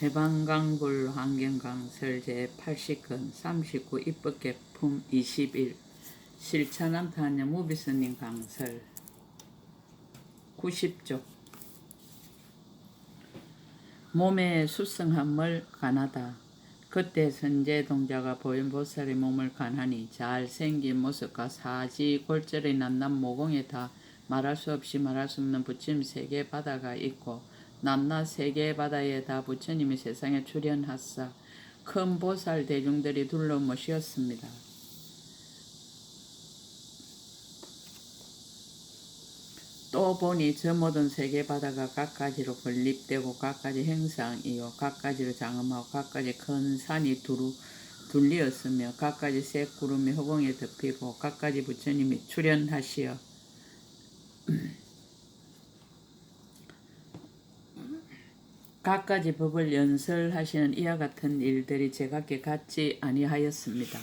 대방강불 환경강설 제80권 39 입법개품 21 실천한타냐 무비스님 강설 90조 몸의 수성함을 간하다. 그때 선제동자가 보현보살의 몸을 간하니 잘생긴 모습과 사지 골절이 난난 모공에 다 말할 수 없이 말할 수 없는 부처님 세계 바다가 있고 낮낮 세계 바다에 다 부처님이 세상에 출현하사 큰 보살 대중들이 둘러 모시었습니다. 또 보니 저 모든 세계 바다가 각가지로 건립되고 각가지 형상이요 각가지로 장엄하고 각가지 큰 산이 둘리었으며 각가지 새 구름이 허공에 덮이고 각가지 부처님이 출현하시어 각가지 법을 연설하시는 이와 같은 일들이 제각기 같지 아니하였습니다.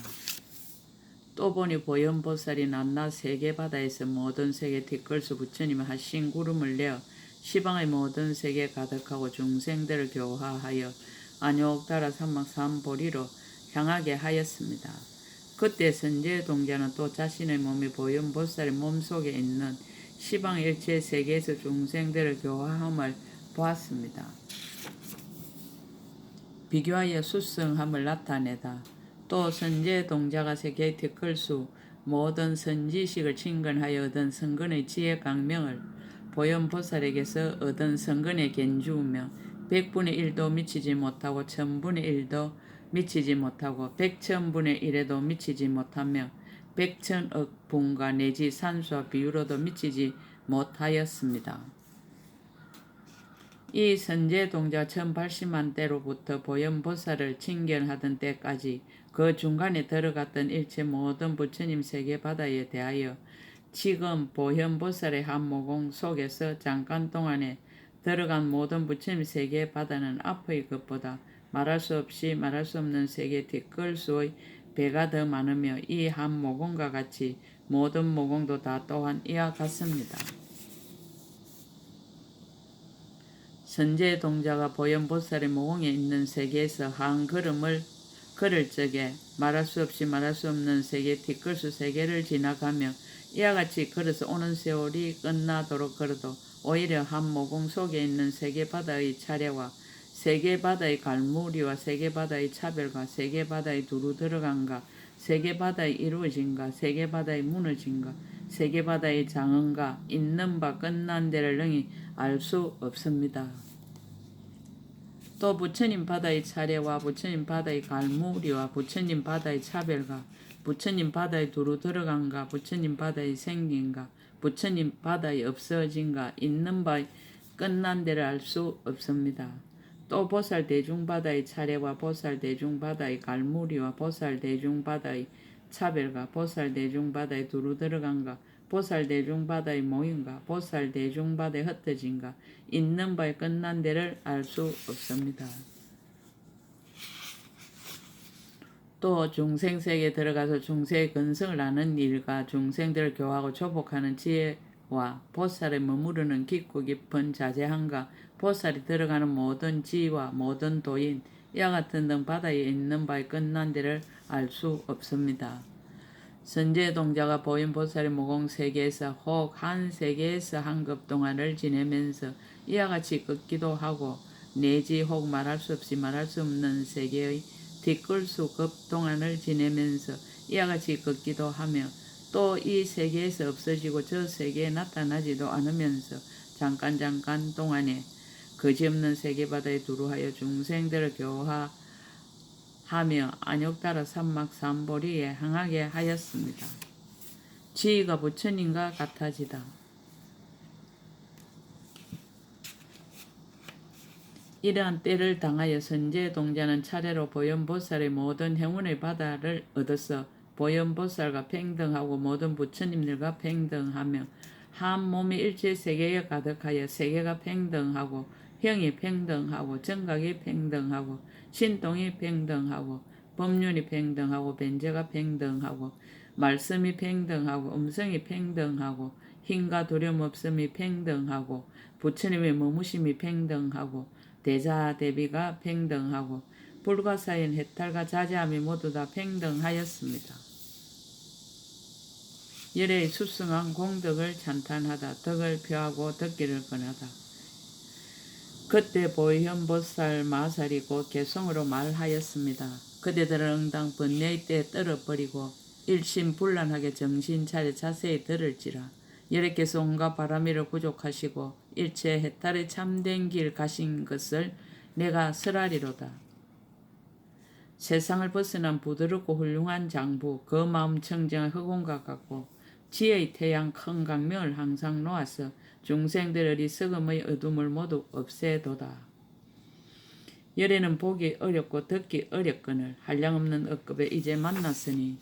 또 보니 보현보살이 낮낮 세계 바다에서 모든 세계 뒷걸수 부처님이 하신 구름을 내어 시방의 모든 세계에 가득하고 중생들을 교화하여 안욕따라 삼막삼보리로 향하게 하였습니다. 그때 선제동자는 또 자신의 몸이 보현보살의 몸속에 있는 시방 일체 세계에서 중생들을 교화함을 보았습니다. 비교하여 수성함을 나타내다. 또 선제동자가 세계의 뒷걸수 모든 선지식을 친근하여 얻은 선근의 지혜 강명을 보현보살에게서 얻은 선근에 견주우며 100분의 1도 미치지 못하고 1000분의 1도 미치지 못하고 100,000분의 1에도 미치지 못하며 100,000억 분과 내지 산수와 비유로도 미치지 못하였습니다. 이 선제동자 1080만 때로부터 보현보살을 칭견하던 때까지 그 중간에 들어갔던 일체 모든 부처님 세계 바다에 대하여 지금 보현보살의 한 모공 속에서 잠깐 동안에 들어간 모든 부처님 세계 바다는 앞의 것보다 말할 수 없이 말할 수 없는 세계 뒷걸수의 배가 더 많으며 이 한 모공과 같이 모든 모공도 다 또한 이와 같습니다. 선제동자가 보현보살의 모공에 있는 세계에서 한 걸음을 걸을 적에 말할 수 없이 말할 수 없는 세계 뒷걸수 세계를 지나가며 이와 같이 걸어서 오는 세월이 끝나도록 걸어도 오히려 한 모공 속에 있는 세계 바다의 차례와 세계 바다의 갈무리와 세계 바다의 차별과 세계 바다의 두루 들어간가 세계 바다의 이루어진가 세계 바다의 무너진가 세계 바다의 장언가 있는 바 끝난 데를 능히 알 수 없습니다. 또 부처님 바다의 차례와 부처님 바다의 갈무리와 부처님 바다의 차별과 부처님 바다의 두루 들어간가 부처님 바다의 생긴가 부처님 바다의 없어진가 있는 바의 끝난 데를 알 수 없습니다. 또 보살 대중바다의 차례와 보살 대중바다의 갈무리와 보살 대중바다의 차별과 보살 대중바다의 두루 들어간가 보살 대중바다의 모임과 보살 대중바다의 흩어진가 있는 바의 끝난 데를 알 수 없습니다. 또 중생세계에 들어가서 중생의 근성을 아는 일과 중생들을 교화하고 조복하는 지혜와 보살에 머무르는 깊고 깊은 자제함과 보살이 들어가는 모든 지와 모든 도인 이와 같은 등 바다에 있는 바의 끝난 데를 알 수 없습니다. 선제동자가 보현보살의 모공 세계에서 혹 한 세계에서 한 급 동안을 지내면서 이와 같이 걷기도 하고 내지 혹 말할 수 없이 말할 수 없는 세계의 뒷걸수 급 동안을 지내면서 이와 같이 걷기도 하며 또 이 세계에서 없어지고 저 세계에 나타나지도 않으면서 잠깐 동안에 거지없는 세계바다에 두루하여 중생들을 교화하며 안욕따라 삼막삼보리에 향하게 하였습니다. 지위가 부처님과 같아지다. 이러한 때를 당하여 선제동자는 차례로 보현보살의 모든 행운의 바다를 얻어서 보현보살과 평등하고 모든 부처님들과 평등하며 한 몸이 일체 세계에 가득하여 세계가 평등하고 형이 평등하고 정각이 평등하고 신동이 평등하고 법륜이 평등하고 변제가 평등하고 말씀이 평등하고 음성이 평등하고 힘과 두려움 없음이 평등하고 부처님의 머무심이 평등하고 대자 대비가 평등하고 불가사인 해탈과 자제함이 모두 다 평등하였습니다. 열의 수승한 공덕을 찬탄하다. 덕을 표하고 덕기를 권하다. 그때 보현보살 마살이 곧 개성으로 말하였습니다. 그대들은 응당 번뇌의 때에 떨어버리고 일심불란하게 정신 차려 자세히 들을지라. 여러께서 온갖 바람이를 부족하시고 일체 해탈의 참된 길 가신 것을 내가 설하리로다. 세상을 벗어난 부드럽고 훌륭한 장부, 그 마음 청정한 흑원과 같고 지혜의 태양 큰 강명을 항상 놓아서 중생들 어리석음의 어둠을 모두 없애도다. 열에는 보기 어렵고 듣기 어렵거늘 한량없는 억급에 이제 만났으니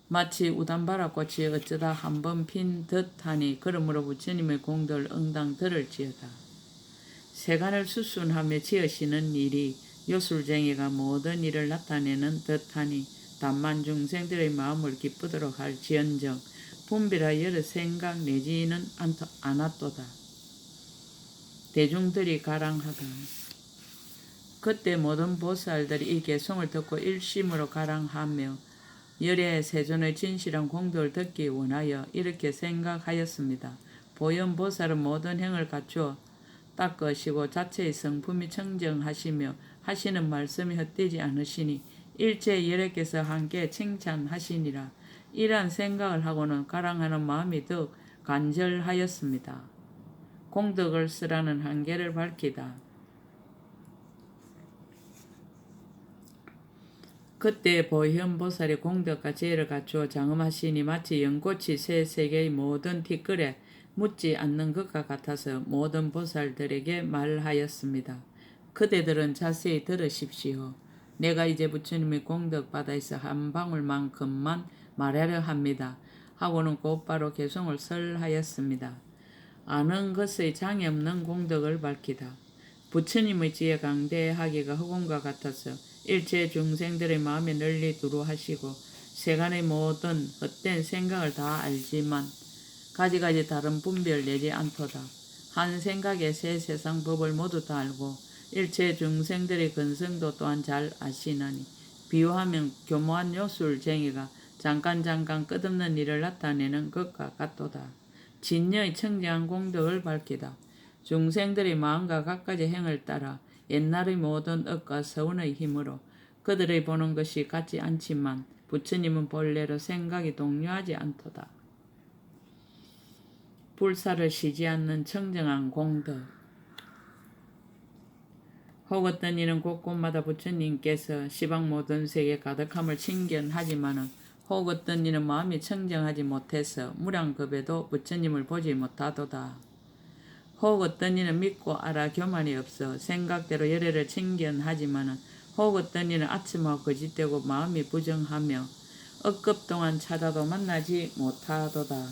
마치 우단바라꽃이 어쩌다 한번 핀 듯하니 그러므로 부처님의 공덕을 응당 들을지어다. 세간을 수순하며 지으시는 일이 요술쟁이가 모든 일을 나타내는 듯하니 다만 중생들의 마음을 기쁘도록 할 지언정 분별하 여러 생각 내지는 않았도다. 대중들이 가랑하다. 그때 모든 보살들이 이 개송을 듣고 일심으로 가랑하며 열의 세존의 진실한 공덕을 듣기 원하여 이렇게 생각하였습니다. 보현보살은 모든 행을 갖추어 닦으시고 자체의 성품이 청정하시며 하시는 말씀이 헛되지 않으시니 일체 열애께서 함께 칭찬하시니라. 이러한 생각을 하고는 가랑하는 마음이 더욱 간절하였습니다. 공덕을 쓰라는 한계를 밝히다. 그때 보현보살이 공덕과 지혜를 갖추어 장엄하시니 마치 연꽃이 새 세계의 모든 티끌에 묻지 않는 것과 같아서 모든 보살들에게 말하였습니다. 그대들은 자세히 들으십시오. 내가 이제 부처님의 공덕 바다에서 한 방울만큼만 말하려 합니다. 하고는 곧바로 개송을 설하였습니다. 아는 것의 장애 없는 공덕을 밝히다. 부처님의 지혜 강대하기가 흑원과 같아서 일체 중생들의 마음에 널리 두루하시고 세간의 모든 헛된 생각을 다 알지만 가지가지 다른 분별 내지 않도다. 한 생각에 새 세상 법을 모두 다 알고 일체 중생들의 근성도 또한 잘 아시나니 비유하면 교모한 요술쟁이가 잠깐 끝없는 일을 나타내는 것과 같도다. 진여의 청정한 공덕을 밝히다. 중생들의 마음과 갖가지 행을 따라 옛날의 모든 억과 서운의 힘으로 그들의 보는 것이 같지 않지만 부처님은 본래로 생각이 동요하지 않도다. 불사를 쉬지 않는 청정한 공덕. 혹 어떤 이는 곳곳마다 부처님께서 시방 모든 세계 가득함을 칭견하지만은 혹 어떤 이는 마음이 청정하지 못해서 무량겁에도 부처님을 보지 못하도다. 혹 어떤 이는 믿고 알아 교만이 없어 생각대로 열애를 칭견하지만은 혹 어떤 이는 아첨하고 거짓되고 마음이 부정하며 억급 동안 찾아도 만나지 못하도다.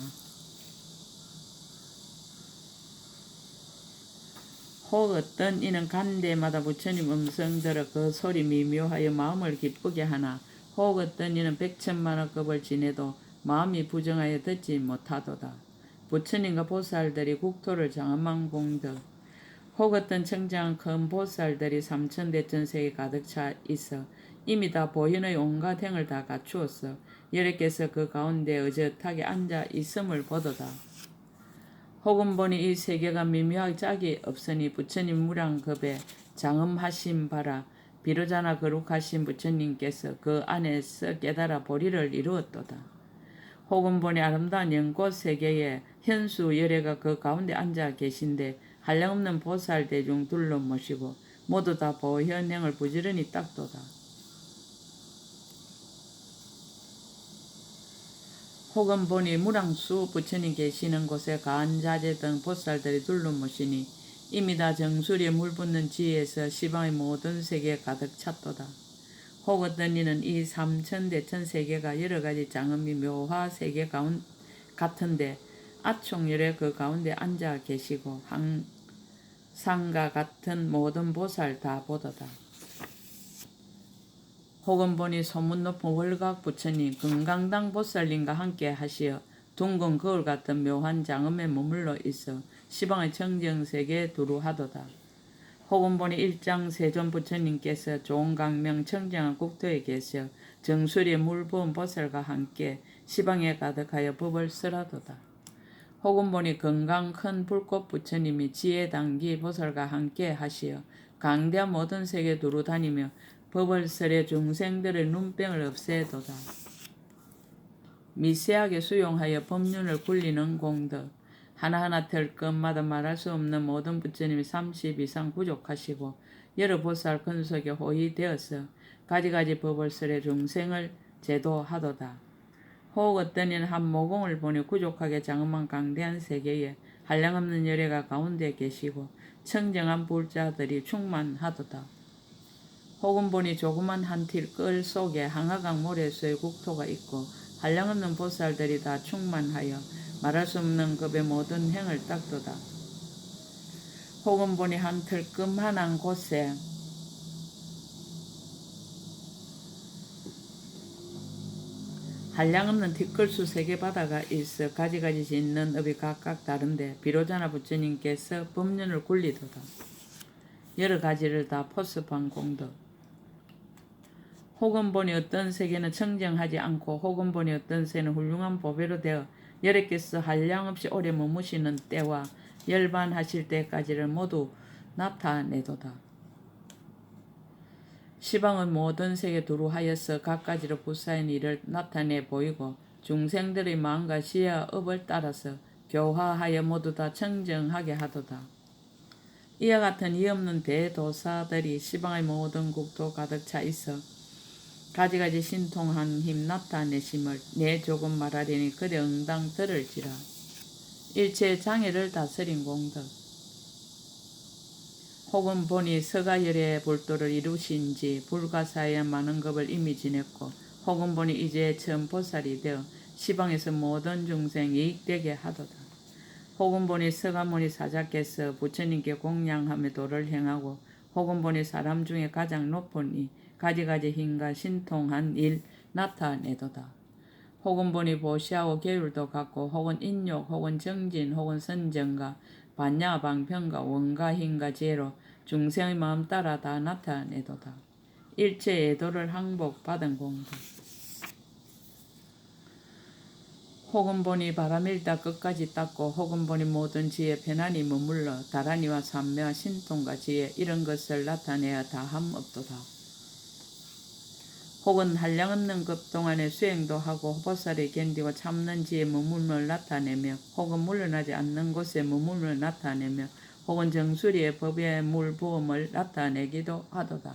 혹 어떤 이는 간대마다 부처님 음성 들어 그 소리 미묘하여 마음을 기쁘게 하나 혹 어떤 이는 백천만억급을 지내도 마음이 부정하여 듣지 못하도다. 부처님과 보살들이 국토를 장엄한 공덕. 혹 어떤 청정한 큰 보살들이 삼천대천세에 가득 차 있어 이미 다 보현의 온갖 행을 다 갖추었어 여러께서 그 가운데 의젓하게 앉아 있음을 보도다. 혹은 보니 이 세계가 미묘하게 짝이 없으니 부처님 무량겁에 장엄하신 바라 비로자나 거룩하신 부처님께서 그 안에서 깨달아 보리를 이루었도다. 혹은 보니 아름다운 연꽃 세계에 현수 열애가 그 가운데 앉아 계신데 한량없는 보살 대중 둘러 모시고 모두 다 보현행을 부지런히 닦도다. 혹은 보니 무량수 부처님 계시는 곳에 간자재 등 보살들이 둘러 모시니 이미 다 정수리에 물붓는 지혜에서 시방의 모든 세계에 가득 찼도다. 혹 어떤 이는 이 삼천대천 세계가 여러가지 장엄이 묘화 세계 같은데 아총열에 그 가운데 앉아 계시고 항상과 같은 모든 보살 다 보도다. 혹은 보니 소문 높은 월각 부처님 금강당 보살님과 함께 하시어 둥근 거울 같은 묘한 장엄에 머물러 있어 시방의 청정세계에 두루하도다. 혹은 보니 일장 세존 부처님께서 좋은 강명 청정한 국토에 계셔 정수리에 물 부은 보살과 함께 시방에 가득하여 법을 쓰라도다. 혹은 보니 건강 큰 불꽃 부처님이 지혜 당기 보살과 함께 하시어 강대한 모든 세계 두루 다니며 법을 설해 중생들의 눈병을 없애도다. 미세하게 수용하여 법륜을 굴리는 공덕. 하나하나 될 것마다 말할 수 없는 모든 부처님이 30 이상 부족하시고 여러 보살 근속에 호의되어서 가지가지 법을 설해 중생을 제도하도다. 혹 어떤 이는 한 모공을 보니 부족하게 장엄한 강대한 세계에 한량없는 열애가 가운데 계시고 청정한 불자들이 충만하도다. 혹은 보니 조그만 한 틸끌 속에 항아강 모래수의 국토가 있고 한량없는 보살들이 다 충만하여 말할 수 없는 급의 모든 행을 닦도다. 혹은 보니 한 틀끔한한 곳에 한량없는 티끌수 세계 바다가 있어 가지가지 짓는 업이 각각 다른데 비로자나 부처님께서 법륜을 굴리도다. 여러 가지를 다 포습한 공덕. 혹은 보니 어떤 세계는 청정하지 않고 혹은 보니 어떤 세는 훌륭한 보배로 되어 여러께서 한량없이 오래 머무시는 때와 열반하실 때까지를 모두 나타내도다. 시방의 모든 세계 두루 하여서 각가지로 부사인 일을 나타내 보이고 중생들의 마음과 시야 업을 따라서 교화하여 모두 다 청정하게 하도다. 이와 같은 이 없는 대도사들이 시방의 모든 국토 가득 차 있어 가지가지 신통한 힘 나타내심을 내 조금 말하리니 그대 응당 들을지라. 일체의 장애를 다스린 공덕. 혹은 보니 서가열의 불도를 이루신지 불가사의 많은 겁을 이미 지냈고 혹은 보니 이제 처음 보살이 되어 시방에서 모든 중생 이익되게 하도다. 혹은 보니 서가모니 사자께서 부처님께 공양하며 도를 행하고 혹은 보니 사람 중에 가장 높은 이 가지가지 힘과 신통한 일 나타내도다. 혹은 보니 보시하고 계율도 같고 혹은 인욕 혹은 정진 혹은 선정과 반야 방편과 원가 힘과 지혜로 중생의 마음 따라 다 나타내도다. 일체 예도를 항복받은 공덕. 혹은 보니 바람일다 끝까지 닦고 혹은 보니 모든 지혜 편안히 머물러 다란이와 삼매와 신통과 지혜 이런 것을 나타내야 다함 없도다. 혹은 한량없는 급 동안에 수행도 하고 보살이 견디고 참는 지혜 머물을 나타내며 혹은 물러나지 않는 곳에 머물을 나타내며 혹은 정수리의 법의 물 부음을 나타내기도 하도다.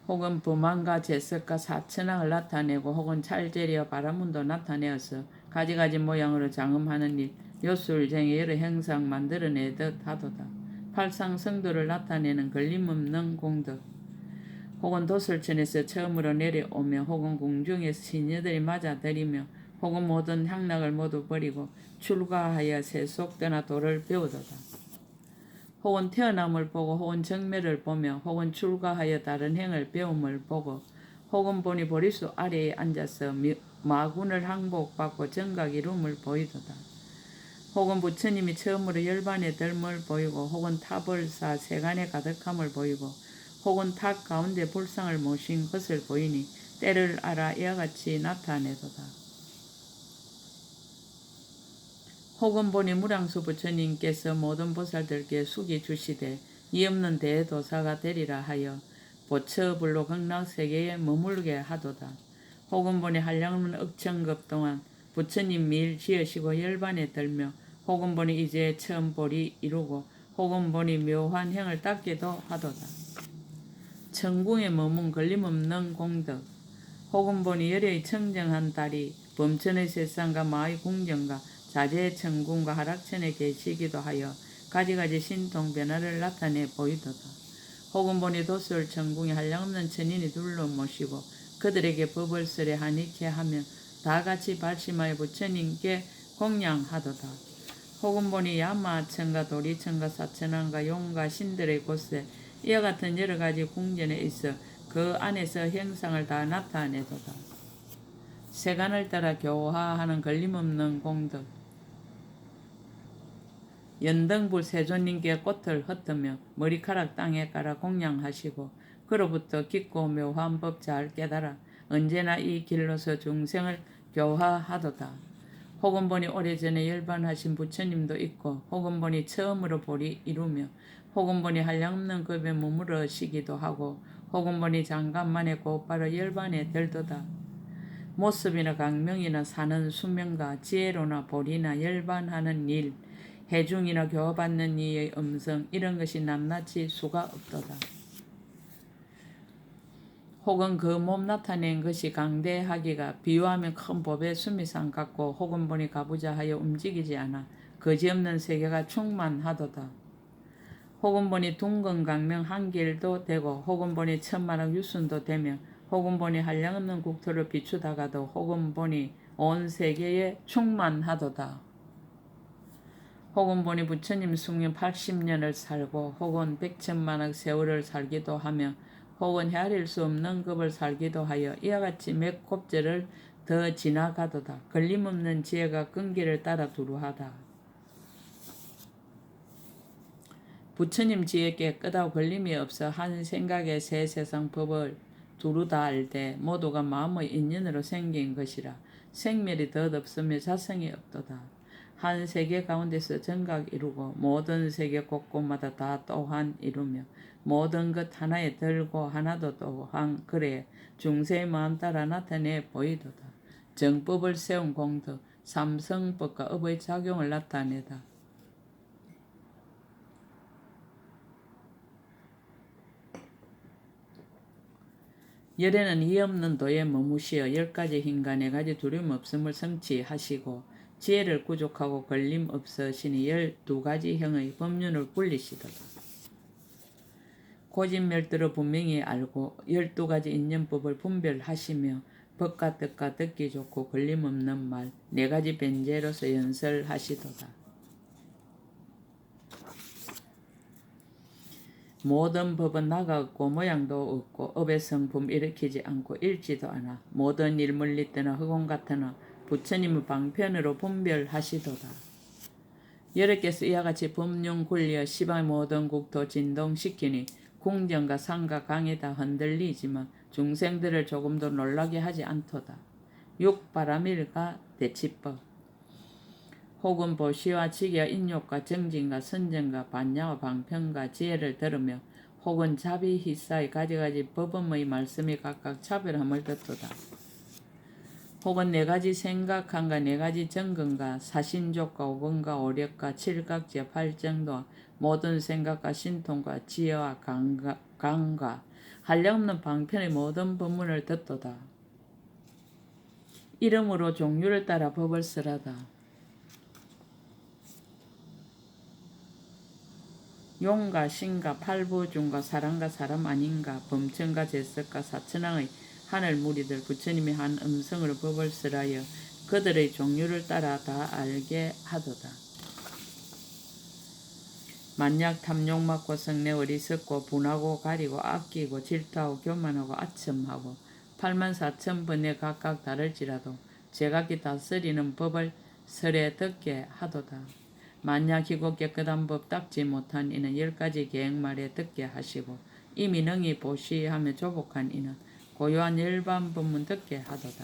혹은 범한과 제석과 사천왕을 나타내고 혹은 찰제리와 바라문도 나타내어서 가지가지 모양으로 장엄하는 일 요술쟁이 여러 행상 만들어내듯 하도다. 팔상성도를 나타내는 걸림없는 공덕. 혹은 도설천에서 처음으로 내려오며 혹은 궁중에서 시녀들이 맞아들이며 혹은 모든 향락을 모두 버리고 출가하여 세속 떠나 도를 배우도다. 혹은 태어남을 보고 혹은 정멸을 보며 혹은 출가하여 다른 행을 배움을 보고 혹은 보니 보리수 아래에 앉아서 마군을 항복받고 정각 이룸을 보이도다. 혹은 부처님이 처음으로 열반의 덜을 보이고 혹은 타벌사 세간의 가득함을 보이고 혹은 탑 가운데 불상을 모신 것을 보이니 때를 알아 이와 같이 나타내도다. 혹은 보니 무량수 부처님께서 모든 보살들께 숙이 주시되 이 없는 대도사가 되리라 하여 보처불로 극락세계에 머물게 하도다. 혹은 보니 한량없는 억천급 동안 부처님 밀 지으시고 열반에 들며 혹은 보니 이제 처음 보리 이루고 혹은 보니 묘한 행을 닦기도 하도다. 천궁에 머문 걸림없는 공덕. 혹은 보니 열의 청정한 달이 범천의 세상과 마의 궁정과 자재의 천궁과 하락천에 계시기도 하여 가지가지 신통 변화를 나타내 보이도다. 혹은 보니 도솔 천궁에 한량없는 천인이 둘러 모시고 그들에게 법을 설해 하니케 하며 다같이 발심하여 부처님께 공양하도다. 혹은 보니 야마천과 도리천과 사천왕과 용과 신들의 곳에 이와 같은 여러 가지 궁전에 있어 그 안에서 형상을 다 나타내도다. 세간을 따라 교화하는 걸림없는 공덕. 연등불 세존님께 꽃을 흩으며 머리카락 땅에 깔아 공양하시고 그로부터 깊고 묘한 법 잘 깨달아 언제나 이 길로서 중생을 교화하도다. 혹은 보니 오래전에 열반하신 부처님도 있고 혹은 보니 처음으로 보리 이루며 혹은 보니 한량없는 급에 머무르시기도 하고 혹은 보니 잠깐만에 곧바로 열반에 들도다. 모습이나 강명이나 사는 수명과 지혜로나 보리나 열반하는 일, 해중이나 교화받는 이의 음성 이런 것이 낱낱이 수가 없도다. 혹은 그 몸 나타낸 것이 강대하기가 비유하면 큰 법의 수미상 같고 혹은 보니 가부좌하여 움직이지 않아 거지없는 세계가 충만하도다. 혹은 보니 둥근 강명 한 길도 되고 혹은 보니 천만억 유순도 되며 혹은 보니 한량없는 국토를 비추다가도 혹은 보니 온 세계에 충만하도다. 혹은 보니 부처님 숙련 80년을 살고 혹은 100천만억 세월을 살기도 하며 혹은 헤아릴 수 없는 급을 살기도 하여 이와 같이 몇 곱절을 더 지나가도다. 걸림없는 지혜가 끈기를 따라 두루하다. 부처님 지혜 깨끗하고 걸림이 없어 한 생각에 새 세상 법을 두루 다 알되 모두가 마음의 인연으로 생긴 것이라 생멸이 덧없으며 자성이 없도다. 한 세계 가운데서 정각 이루고 모든 세계 곳곳마다 다 또한 이루며 모든 것 하나에 들고 하나도 또한 그래 중세의 마음 따라 나타내 보이도다. 정법을 세운 공덕 삼성법과 업의 작용을 나타내다. 열에는 이 없는 도에 머무시어 10가지 힘과 4가지 두려움 없음을 성취하시고 지혜를 구족하고 걸림 없으시니 12가지 형의 법륜을 굴리시도다. 고진멸도로 분명히 알고 12가지 인연법을 분별하시며 법과 뜻과 듣기 좋고 걸림 없는 말 4가지 변제로서 연설하시도다. 모든 법은 나가 없고 모양도 없고 업의 성품 일으키지 않고 읽지도 않아 모든 일물리 때나 흑원 같으나 부처님의 방편으로 분별하시도다. 여러께서 이와 같이 법륜 굴려 시방의 모든 국토 진동시키니 궁전과 산과 강이 다 흔들리지만 중생들을 조금도 놀라게 하지 않도다. 육바라밀과 대치법 혹은 보시와 지기와 인욕과 정진과 선정과 반야와 방편과 지혜를 들으며 혹은 자비희사의 가지가지 법음의 말씀이 각각 차별함을 듣도다. 혹은 4가지 생각한가 4가지 정근과 사신족과 오건과 오력과 칠각지와 팔정도와 모든 생각과 신통과 지혜와 강과 한량없는 방편의 모든 법문을 듣도다. 이름으로 종류를 따라 법을 쓰라다. 용과 신과 팔부중과 사람과 사람 아닌가 범천과 제석과 사천왕의 하늘 무리들 부처님이 한 음성으로 법을 쓰라여 그들의 종류를 따라 다 알게 하도다. 만약 탐욕 많고 성내 어리석고 분하고 가리고 아끼고 질투하고 교만하고 아첨하고 84,000번에 각각 다를지라도 제각기 다스리는 법을 설에 듣게 하도다. 만약 희고 깨끗한 법 닦지 못한 이는 10가지 계행말에 듣게 하시고 이미 능히 보시하며 조복한 이는 고요한 일반 법문 듣게 하도다.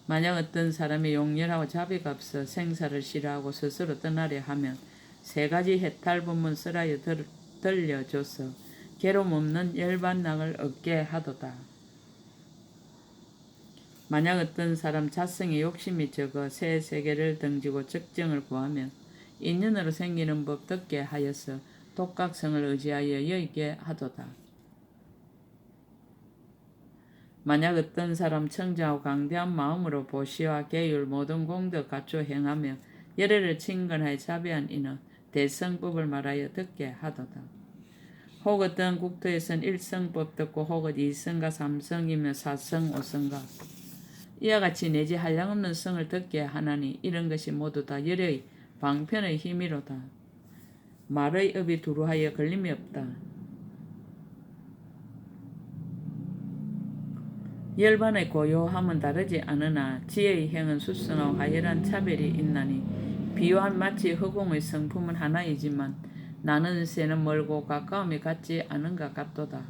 만약 어떤 사람이 용렬하고 자비가 없어 생사를 싫어하고 스스로 떠나려 하면 3가지 해탈 법문 쓰라여 들려줘서 괴로움 없는 열반락을 얻게 하도다. 만약 어떤 사람 자성에 욕심이 적어 새 세계를 등지고 적정을 구하면 인연으로 생기는 법 듣게 하여서 독각성을 의지하여 여의게 하도다. 만약 어떤 사람 청정하고 강대한 마음으로 보시와 계율 모든 공덕 갖추어 행하며 열애를 친근하여 자비한 이는 대성법을 말하여 듣게 하도다. 혹 어떤 국토에선 1성법 듣고 혹은 2성과 3성이며 4성 5성과 이와 같이 내지 한량없는 성을 듣게 하나니 이런 것이 모두 다 열의 방편의 힘이로다. 말의 업이 두루하여 걸림이 없다. 열반의 고요함은 다르지 않으나 지혜의 행은 수성하고 하열한 차별이 있나니 비유한 마치 허공의 성품은 하나이지만 나는 새는 멀고 가까움이 같지 않은 것 같도다.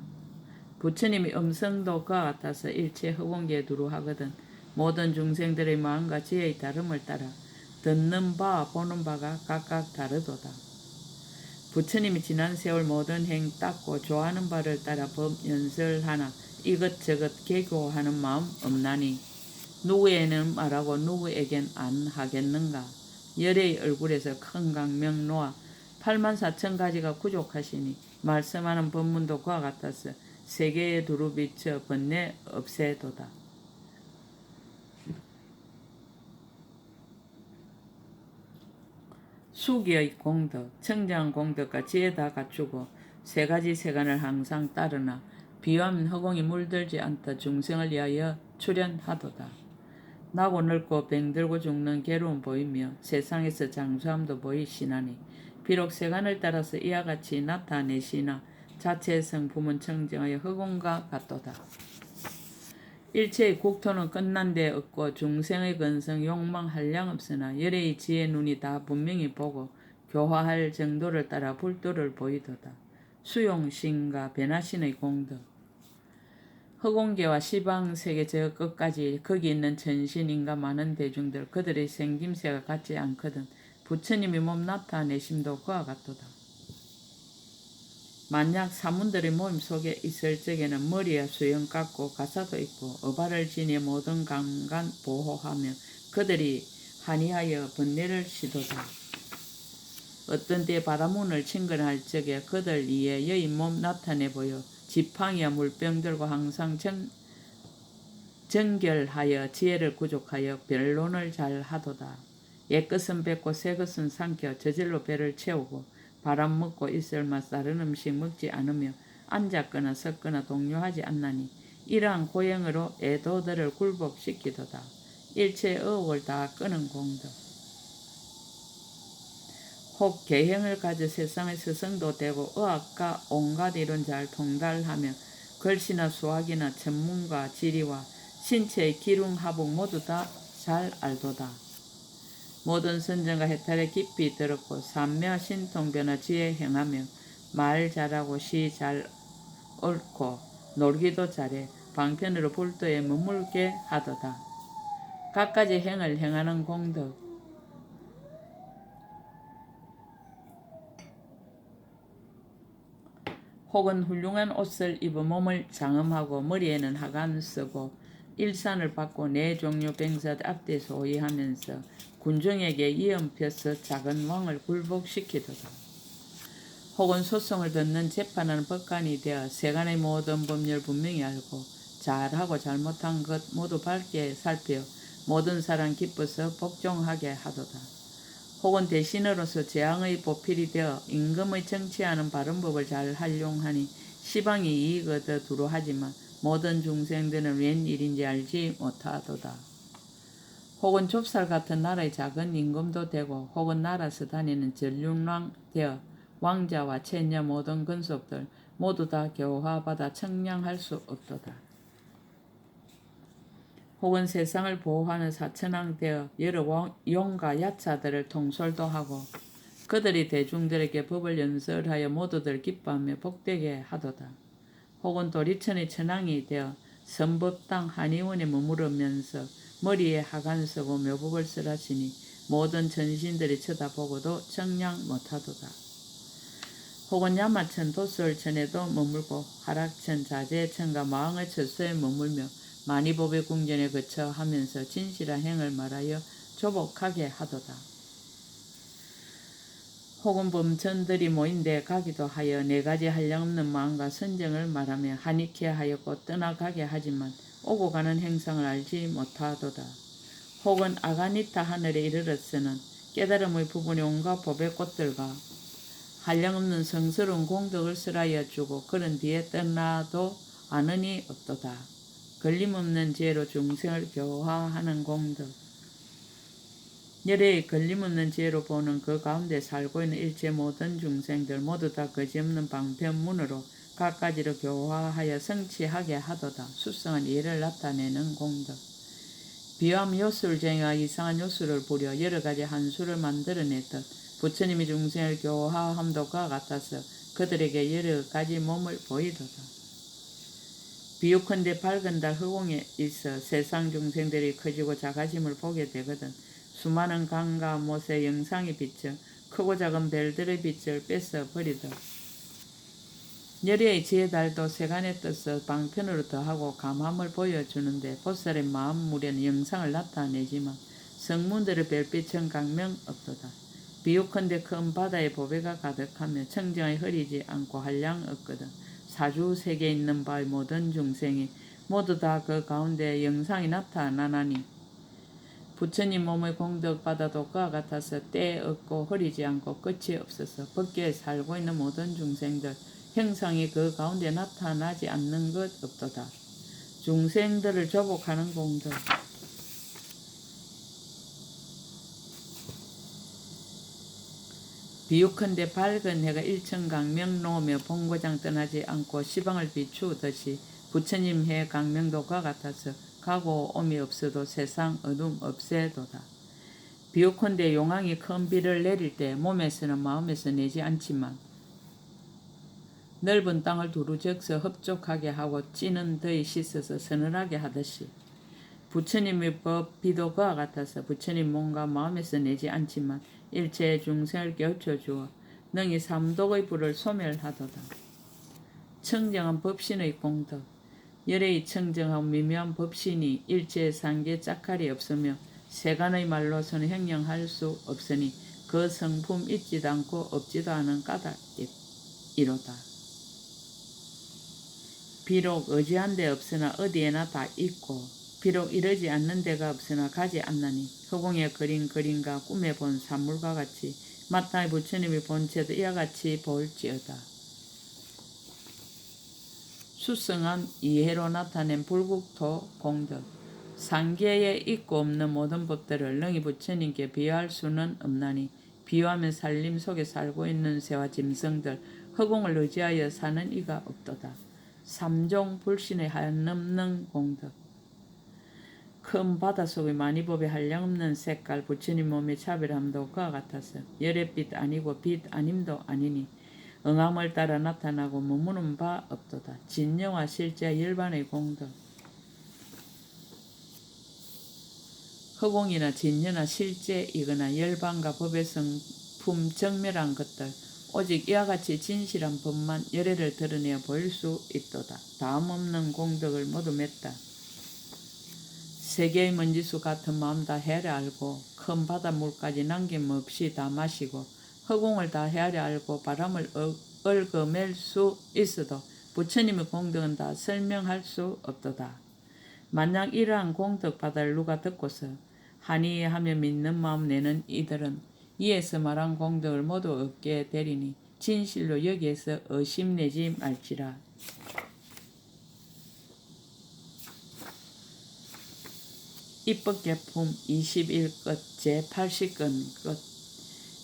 부처님의 음성도 그와 같아서 일체 허공계에 두루하거든 모든 중생들의 마음과 지혜의 다름을 따라 듣는 바와 보는 바가 각각 다르도다. 부처님이 지난 세월 모든 행 닦고 좋아하는 바를 따라 법 연설하나 이것저것 개교하는 마음 없나니 누구에게는 말하고 누구에겐 안 하겠는가. 열의 얼굴에서 큰 강명 놓아 84,000가지가 구족하시니 말씀하는 법문도 그와 같아서 세계에 두루 비쳐 번뇌 없애도다. 수기의 공덕, 청정한 공덕과 지혜 다 갖추고 세 가지 세간을 항상 따르나 비암 허공이 물들지 않다 중생을 위하여 출현하도다. 나고 늙고 병들고 죽는 괴로움 보이며 세상에서 장수함도 보이시나니 비록 세간을 따라서 이와 같이 나타내시나 자체의 성품은 청정하여 허공과 같도다. 일체의 국토는 끝난 데 없고 중생의 근성 욕망 한량 없으나 열의 지혜 눈이 다 분명히 보고 교화할 정도를 따라 불도를 보이도다. 수용신과 변화신의 공덕 허공계와 시방세계 저 끝까지 거기 있는 천신인가 많은 대중들 그들의 생김새가 같지 않거든 부처님이 몸 나타내심도 그와 같도다. 만약 사문들의 모임 속에 있을 적에는 머리에 수염 깎고 가사도 있고 어발을 지니 모든 강간 보호하며 그들이 한이하여 번뇌를 시도다. 어떤 때 바라문을 친근할 적에 그들 위에 여인 몸 나타내 보여 지팡이와 물병 들고 항상 정결하여 지혜를 구족하여 변론을 잘 하도다. 옛것은 뱉고 새것은 삼켜 저절로 배를 채우고 바람 먹고 있을 맛 다른 음식 먹지 않으며 앉았거나 섰거나 동요하지 않나니 이러한 고행으로 애도들을 굴복시키도다. 일체 의혹을 다 끄는 공덕. 혹 계행을 가져 세상의 스승도 되고 의학과 온갖 이론 잘 통달하며 글씨나 수학이나 전문가 지리와 신체의 기륭 하복 모두 다 잘 알도다. 모든 선정과 해탈에 깊이 들었고 삼묘 신통 변화 지혜 행하며 말 잘하고 시 잘 옳고 놀기도 잘해 방편으로 불도에 머물게 하도다. 갖가지 행을 행하는 공덕 혹은 훌륭한 옷을 입어 몸을 장엄하고 머리에는 하관 쓰고 일산을 받고 네 종류 병사들 앞에 소위하면서 군중에게 이엄펴서 작은 왕을 굴복시키도다. 혹은 소송을 듣는 재판하는 법관이 되어 세간의 모든 법률 분명히 알고 잘하고 잘못한 것 모두 밝게 살펴 모든 사람 기뻐서 복종하게 하도다. 혹은 대신으로서 재앙의 보필이 되어 임금의 정치하는 바른 법을 잘 활용하니 시방이 이익 얻어 두루하지만 모든 중생들은 웬일인지 알지 못하도다. 혹은 좁쌀 같은 나라의 작은 임금도 되고 혹은 나라에서 다니는 전륜왕 되어 왕자와 채녀 모든 근속들 모두 다 교화받아 청량할 수 없도다. 혹은 세상을 보호하는 사천왕 되어 여러 용과 야차들을 통솔도 하고 그들이 대중들에게 법을 연설하여 모두들 기뻐하며 복되게 하도다. 혹은 도리천의 천왕이 되어 선법당 한의원에 머무르면서 머리에 하관 쓰고 묘법을 쓰라시니 모든 전신들이 쳐다보고도 청량 못하도다. 혹은 야마천 도솔천에도 머물고 하락천 자재천과 마왕의 처소에 머물며 만이법의 궁전에 거쳐 하면서 진실한 행을 말하여 조복하게 하도다. 혹은 범천들이 모인 데 가기도 하여 네 가지 한량없는 마음과 선정을 말하며 한익해 하였고 떠나가게 하지만 오고 가는 행상을 알지 못하도다. 혹은 아가니타 하늘에 이르렀으는 깨달음의 부분이 온갖 법의 꽃들과 한량없는 성스러운 공덕을 쓰라여 주고 그런 뒤에 떠나도 아는이 없도다. 걸림없는 지혜로 중생을 교화하는 공덕. 열의 걸림없는 지혜로 보는 그 가운데 살고 있는 일체 모든 중생들 모두 다 거지없는 방편문으로 갖가지로 교화하여 성취하게 하도다. 수성한 이해를 나타내는 공덕. 비암 요술쟁이와 이상한 요술을 부려 여러 가지 한수를 만들어냈던 부처님이 중생을 교화함도 그와 같아서 그들에게 여러 가지 몸을 보이도다. 비유컨대 밝은 달 허공에 있어 세상 중생들이 커지고 작아짐을 보게 되거든 수많은 강과 못의 영상이 비쳐 크고 작은 별들의 빛을 뺏어 버리듯 열애의 지혜 달도 세간에 떠서 방편으로 더하고 감함을 보여주는데 보살의 마음 무련 영상을 나타내지만 성문들의 별빛은 강명 없도다. 비유컨대 큰 바다의 보배가 가득하며 청정에 흐리지 않고 한량 없거든 사주 세계에 있는 바의 모든 중생이 모두 다 그 가운데 영상이 나타나나니 부처님 몸의 공덕 받아도 그와 같아서 때 없고 흐리지 않고 끝이 없어서 법계에 살고 있는 모든 중생들 형상이 그 가운데 나타나지 않는 것 없도다. 중생들을 조복하는 공덕 비유컨대 밝은 해가 일천강명 놓으며 본고장 떠나지 않고 시방을 비추듯이 부처님 해 강명도 그와 같아서 가고 옴이 없어도 세상 어둠 없애도다. 비유컨대 용왕이 큰 비를 내릴 때 몸에서는 마음에서 내지 않지만 넓은 땅을 두루적서 흡족하게 하고 찌는 더위 씻어서 서늘하게 하듯이 부처님의 법 비도 그와 같아서 부처님 몸과 마음에서 내지 않지만 일체의 중생을 깨우쳐주어 능히 삼독의 불을 소멸하도다. 청정한 법신의 공덕 열애의 청정하고 미묘한 법신이 일체의 상계에 짝할이 없으며 세간의 말로서는 형용할 수 없으니 그 성품 있지도 않고 없지도 않은 까닭이로다. 비록 의지한 데 없으나 어디에나 다 있고 비록 이르지 않는 데가 없으나 가지 않나니 허공에 그린 그림과 꿈에 본 산물과 같이 마땅히 부처님이 본체도 이와 같이 보일지어다. 수성한 이해로 나타낸 불국토 공덕 상계에 있고 없는 모든 법들을 능히 부처님께 비유할 수는 없나니 비유하면 살림 속에 살고 있는 새와 짐승들 허공을 의지하여 사는 이가 없도다. 삼종 불신의 한없는 공덕 큰 바닷속의 만이법의 한량없는 색깔 부처님 몸의 차별함도 그와 같아서 열애빛 아니고 빛 아님도 아니니 응암을 따라 나타나고 머무는 바 없도다. 진영화 실제 열반의 공덕 허공이나 진여나 실제이거나 열반과 법의 성품 정멸한 것들 오직 이와 같이 진실한 법만 열애를 드러내어 보일 수 있도다. 다음 없는 공덕을 모두 맺다. 세계의 먼지수 같은 마음 다 헤아려 알고 큰 바닷물까지 남김없이 다 마시고 허공을 다 헤아려 알고 바람을 얽어맬 수 있어도 부처님의 공덕은 다 설명할 수 없도다. 만약 이러한 공덕 바다를 누가 듣고서 한이에 하며 믿는 마음 내는 이들은 이에서 말한 공덕을 모두 얻게 되리니 진실로 여기에서 의심내지 말지라. 입법개품 21끝 제80건 끝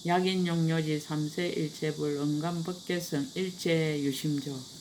약인용료지 3세 일체불 응감법계성 일체유심조